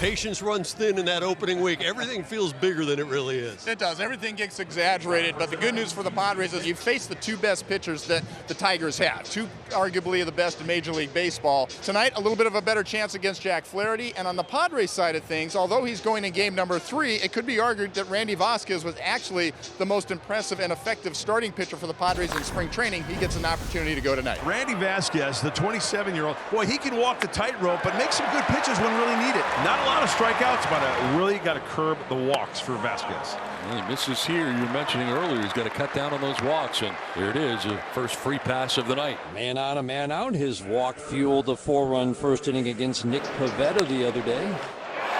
Patience runs thin in that opening week. Everything feels bigger than it really is. It does. Everything gets exaggerated, but the good news for the Padres is you face the two best pitchers that the Tigers have. Two arguably the best in Major League Baseball. Tonight, a little bit of a better chance against Jack Flaherty, and on the Padres side of things, although he's going in game number 3, it could be argued that Randy Vasquez was actually the most impressive and effective starting pitcher for the Padres in spring training. He gets an opportunity to go tonight. Randy Vasquez, the 27-year-old, boy, he can walk the tightrope, but make some good pitches when really needed. Not a lot of strikeouts, but really got to curb the walks for Vasquez. Well, he misses here. You were mentioning earlier he's got to cut down on those walks, and there it is, the first free pass of the night. Man on a man out. His walk fueled the 4-run first inning against Nick Pivetta the other day.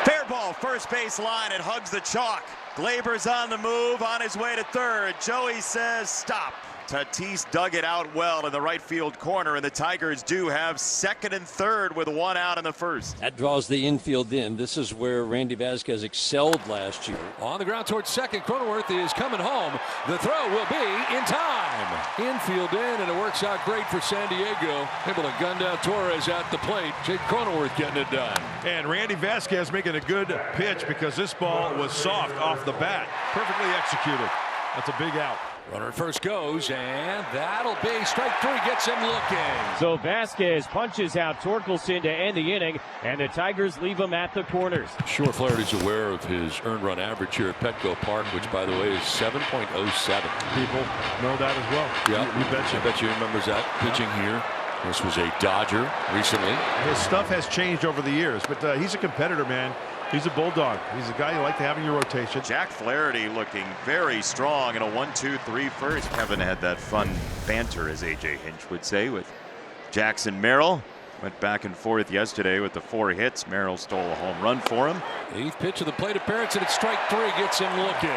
Fair ball, first base line. It hugs the chalk. Gleyber's on the move, on his way to third. Joey says stop. Tatis dug it out well in the right field corner, and the Tigers do have second and third with one out in the first. That draws the infield in. This is where Randy Vasquez excelled last year. On the ground towards second, Cronenworth is coming home. The throw will be in time. Infield in, and it works out great for San Diego. Able to gun down Torres at the plate. Jake Cronenworth getting it done. And Randy Vasquez making a good pitch because this ball was soft off the bat. Perfectly executed. That's a big out. Runner at first goes, and that'll be strike 3, gets him looking. So Vasquez punches out Torkelson to end the inning, and the Tigers leave him at the corners. Sure, Flaherty's aware of his earned run average here at Petco Park, which, by the way, is 7.07. People know that as well. Yeah, you betcha. I bet you remembers that pitching here. This was a Dodger recently. His stuff has changed over the years, but he's a competitor, man. He's a bulldog. He's a guy you like to have in your rotation. Jack Flaherty looking very strong in a 1-2-3 first. Kevin had that fun banter, as A.J. Hinch would say, with Jackson Merrill. Went back and forth yesterday with the 4 hits. Merrill stole a home run for him. 8th pitch of the plate appearance, and it's strike 3, gets him looking.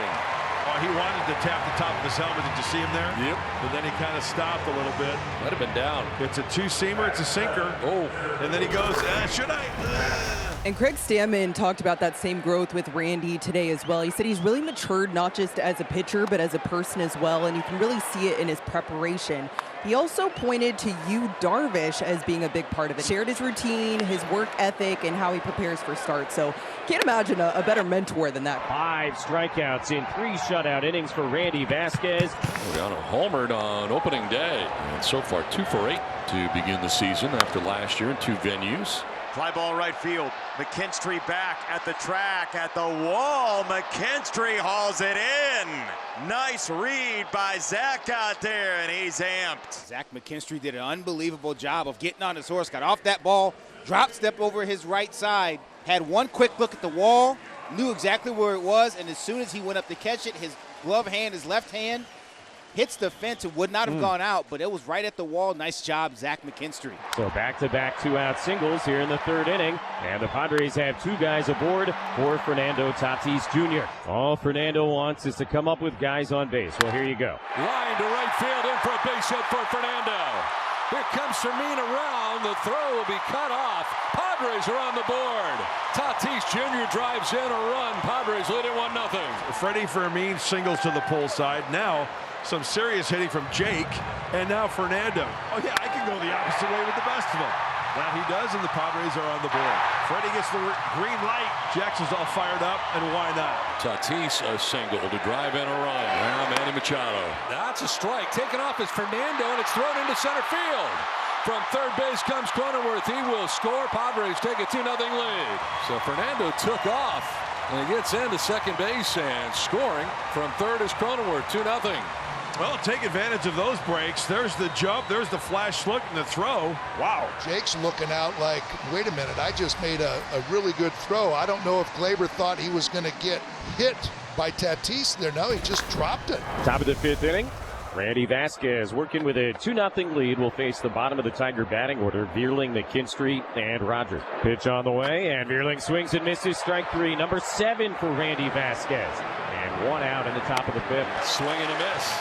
Oh, he wanted to tap the top of his helmet. Did you see him there? Yep. But then he kind of stopped a little bit. Might have been down. It's a 2-seamer. It's a sinker. Oh. And then he goes, should I? And Craig Stammen talked about that same growth with Randy today as well. He said he's really matured, not just as a pitcher, but as a person as well. And you can really see it in his preparation. He also pointed to Yu Darvish as being a big part of it. Shared his routine, his work ethic, and how he prepares for starts. So can't imagine a better mentor than that. 5 strikeouts in 3 shutout innings for Randy Vasquez. Loriano homered on opening day. And so far 2 for 8 to begin the season after last year in 2 venues. Fly ball right field. McKinstry back at the track, at the wall. McKinstry hauls it in. Nice read by Zach out there, and he's amped. Zach McKinstry did an unbelievable job of getting on his horse, got off that ball, drop step over his right side, had one quick look at the wall, knew exactly where it was, and as soon as he went up to catch it, his glove hand, his left hand, hits the fence. It would not have gone out, but it was right at the wall. Nice job, Zach McKinstry. So back-to-back 2-out singles here in the 3rd inning. And the Padres have 2 guys aboard for Fernando Tatis Jr. All Fernando wants is to come up with guys on base. Well, here you go. Line to right field, in for a base hit for Fernando. Here comes Fermin around. The throw will be cut off. Padres are on the board. Tatis Jr. drives in a run. Padres lead it 1-0. Freddie Fermin singles to the pull side. Now some serious hitting from Jake, and now Fernando. Oh yeah, I can go the opposite way with the best of them. That he does, and the Padres are on the board. Freddie gets the green light. Jackson's all fired up, and why not? Tatis a single to drive in a run. Now Manny Machado. That's a strike. Taken off is Fernando, and it's thrown into center field. From third base comes Cronenworth. He will score. Padres take a 2-0 lead. So Fernando took off, and he gets into second base, and scoring from third is Cronenworth. 2-0. Well, take advantage of those breaks. There's the jump. There's the flash look and the throw. Wow. Jake's looking out like, wait a minute, I just made a really good throw. I don't know if Gleyber thought he was going to get hit by Tatis there. No, he just dropped it. Top of the 5th inning. Randy Vasquez working with a 2-0 lead will face the bottom of the Tiger batting order. Vierling, McKinstry, and Rogers. Pitch on the way, and Vierling swings and misses. Strike 3, number 7 for Randy Vasquez. And 1 out in the top of the 5th. Swing and a miss.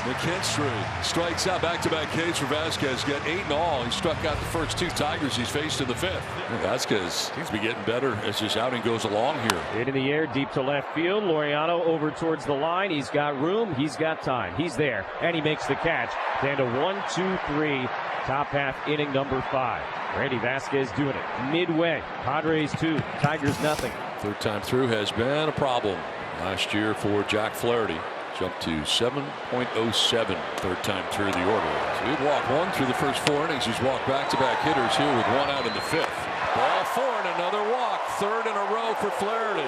McKinstry strikes out. Back-to-back Ks for Vasquez. Got 8 in all. He struck out the first 2 Tigers he's faced in the 5th. Vasquez seems to be getting better as this outing goes along here. Hit in the air, deep to left field. Loriano over towards the line. He's got room. He's got time. He's there, and he makes the catch. Down to 1, 2, 3. Top half inning number 5. Randy Vasquez doing it midway. Padres 2, Tigers nothing. Third time through has been a problem last year for Jack Flaherty. Jumped to 7.07 third time through the order. So he'd walked 1 through the first 4 innings. He's walked back-to-back hitters here with 1 out in the 5th. Ball 4 and another walk. 3rd in a row for Flaherty.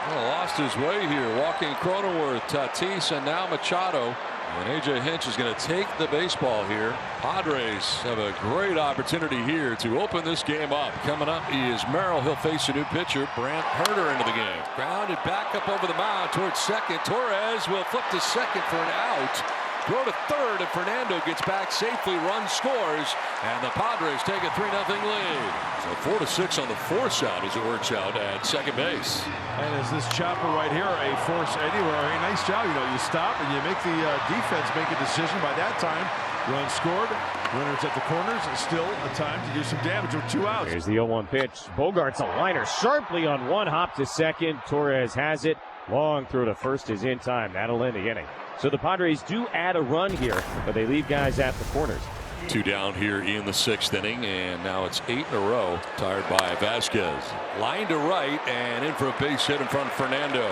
Well, lost his way here. Walking Cronenworth, Tatis, and now Machado. And A.J. Hinch is going to take the baseball here. Padres have a great opportunity here to open this game up. Coming up is Merrill. He'll face a new pitcher, Brant Herter, into the game. Grounded back up over the mound towards second. Torres will flip to second for an out. Throw to third, and Fernando gets back safely. Run scores, and the Padres take a 3-0 lead. So 4-6 on the force out as it works out at second base. And is this chopper right here a force anywhere? A nice job. You know, you stop and you make the defense make a decision. By that time, run scored. Runners at the corners. Still a time to do some damage with 2 outs. Here's the 0-1 pitch. Bogart's a liner sharply on 1 hop to second. Torres has it. Long throw to first is in time. That'll end the inning. So the Padres do add a run here, but they leave guys at the corners. 2 down here in the 6th inning, and now it's 8 in a row. Tired by Vasquez. Line to right and in for a base hit in front of Fernando.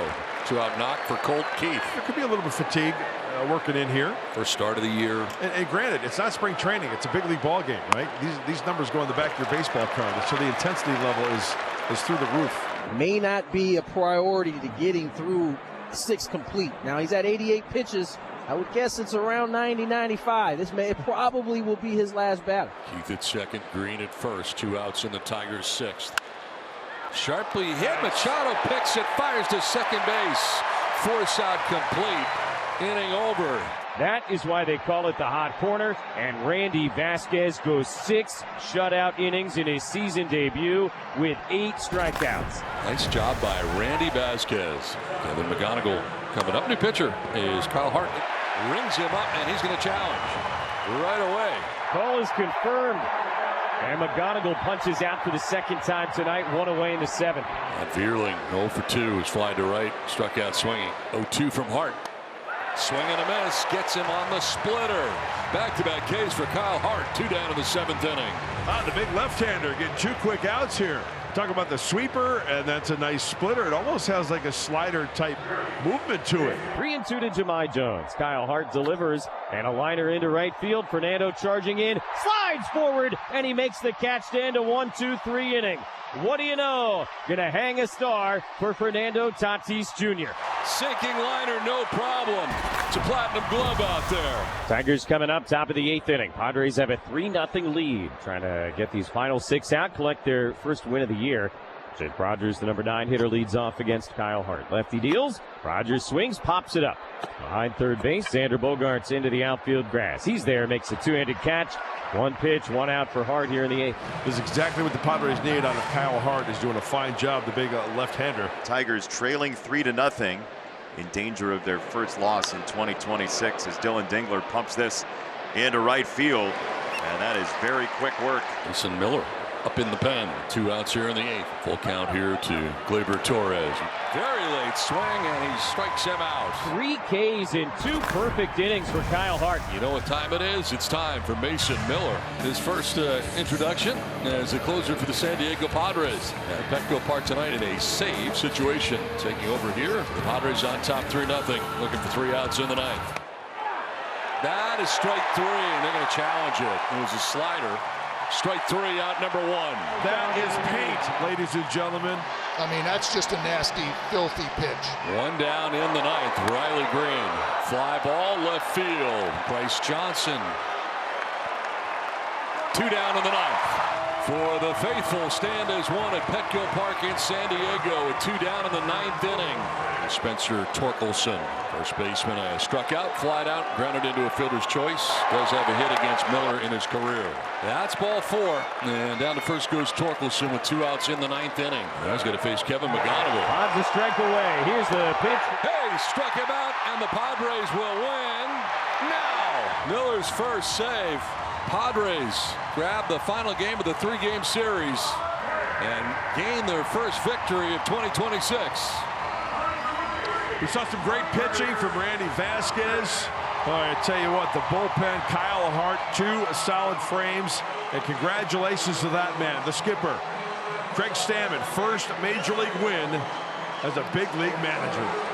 2-out knock for Colt Keith. There could be a little bit of fatigue working in here. First start of the year. And granted, it's not spring training. It's a big league ball game, right? These numbers go in the back of your baseball card. So the intensity level is through the roof. May not be a priority to getting through 6 complete. Now he's at 88 pitches. I would guess it's around 90, 95. This probably will be his last batter. Keith at second, Green at first. 2 outs in the Tigers' 6th. Sharply hit. Machado picks it, fires to second base. Force out complete. Inning over. That is why they call it the hot corner. And Randy Vasquez goes 6 shutout innings in his season debut with 8 strikeouts. Nice job by Randy Vasquez. Kevin McGonigal coming up. New pitcher is Kyle Hart. Rings him up, and he's going to challenge right away. Call is confirmed. And McGonigal punches out for the 2nd time tonight. 1 away in the 7th. And Vierling 0 for 2 is fly to right. Struck out swinging. 0-2 from Hart. Swing and a miss, gets him on the splitter. Back-to-back Ks for Kyle Hart. 2 down in the 7th inning. The big left-hander getting 2 quick outs here. Talk about the sweeper, and that's a nice splitter. It almost has like a slider-type movement to it. 3-2 to Jahmai Jones. Kyle Hart delivers, and a liner into right field. Fernando charging in, slides forward, and he makes the catch to end a 1-2-3 inning. What do you know? Gonna hang a star for Fernando Tatis Jr. Sinking liner, no problem. It's a platinum glove out there. Tigers coming up, top of the 8th inning. Padres have a 3-0 lead. Trying to get these final 6 out, collect their first win of the year. Jake Rogers, the number 9 hitter, leads off against Kyle Hart. Lefty deals. Rogers swings, pops it up. Behind third base, Xander Bogaerts into the outfield grass. He's there, makes a 2-handed catch. 1 pitch, 1 out for Hart here in the 8th. This is exactly what the Padres need out of Kyle Hart. Is doing a fine job, the big left-hander. Tigers trailing 3-0, in danger of their first loss in 2026 as Dylan Dingler pumps this into right field, and that is very quick work. Jason Miller up in the pen. 2 outs here in the 8th. Full count here to Gleyber Torres. Very late swing, and he strikes him out. 3 Ks in 2 perfect innings for Kyle Hart. You know what time it is? It's time for Mason Miller. His first introduction as a closer for the San Diego Padres at Petco Park tonight in a save situation. Taking over here, the Padres on top 3-0, looking for 3 outs in the 9th. That is strike 3, and they're going to challenge it. It was a slider. Strike 3, out number 1. That is paint, ladies and gentlemen. I mean, that's just a nasty, filthy pitch. 1 down in the 9th. Riley Green. Fly ball left field. Bryce Johnson. 2 down in the 9th. For the faithful, stand as 1 at Petco Park in San Diego. 2 down in the 9th inning. Spencer Torkelson, first baseman, struck out, flied out, grounded into a fielder's choice. Does have a hit against Miller in his career. That's ball 4, and down to first goes Torkelson with 2 outs in the 9th inning. Now he's going to face Kevin McGonigal. Odds a strike away. Here's the pitch. Hey, struck him out, and the Padres will win now. Miller's first save. Padres grab the final game of the 3-game series and gain their first victory of 2026. We saw some great pitching from Randy Vasquez. All right, I tell you what, the bullpen, Kyle Hart, 2 solid frames, and congratulations to that man, the skipper, Craig Stammen, first major league win as a big league manager.